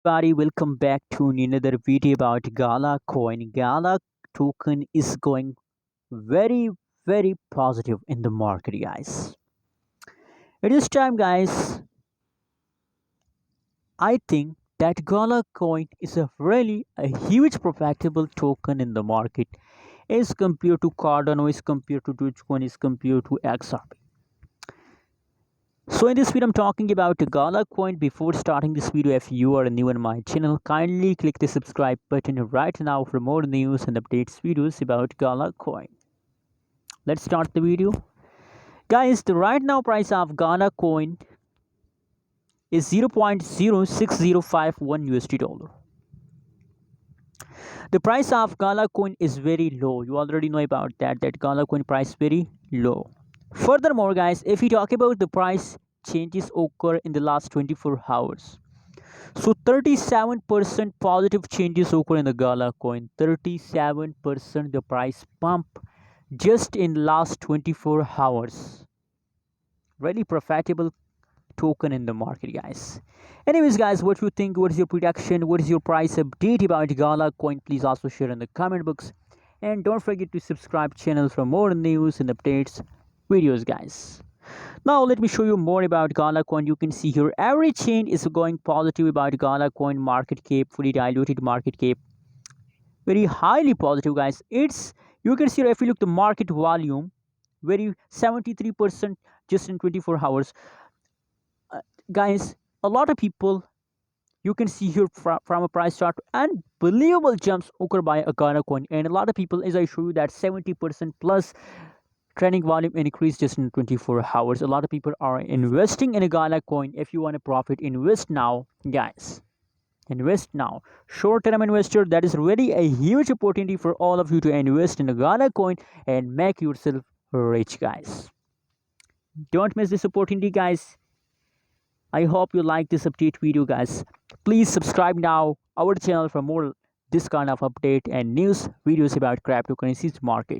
Everybody, welcome back to another video about Gala coin. Gala token is going very, very positive in the market, guys. At this time, guys, I think that Gala coin is a huge profitable token in the market as compared to Cardano, as compared to Dogecoin, as compared to XRP. So in this video, I'm talking about the Gala coin. Before starting this video, if you are new on my channel, kindly click the subscribe button right now for more news and updates videos about Gala coin. Let's start the video. Guys, the right now price of Gala coin is 0.06051 USD dollar. The price of Gala coin is very low. You already know about that Gala coin price very low. Furthermore, guys, if we talk about the price changes occur in the last 24 hours. So 37% positive changes occur in the Gala coin. 37% the price pump just in last 24 hours. Really profitable token in the market, guys. Anyways, guys, what you think? What is your prediction? What is your price update about Gala coin? Please also share in the comment box. And don't forget to subscribe channel for more news and updates videos, guys. Now let me show you more about Gala coin. You can see here every chain is going positive about Gala coin market cap, fully diluted market cap, very highly positive, guys. It's you can see if you look the market volume, very 73% just in 24 hours, guys. A lot of people you can see here from a price chart unbelievable jumps occur by a Gala coin, and a lot of people, as I show you, that 70% plus trading volume increased just in 24 hours. A lot of people are investing in a Gala coin. If you want to profit, invest now, guys. Invest now. Short-term investor, that is really a huge opportunity for all of you to invest in a Gala coin and make yourself rich, guys. Don't miss this opportunity, guys. I hope you like this update video, guys. Please subscribe now our channel for more this kind of update and news videos about cryptocurrencies market.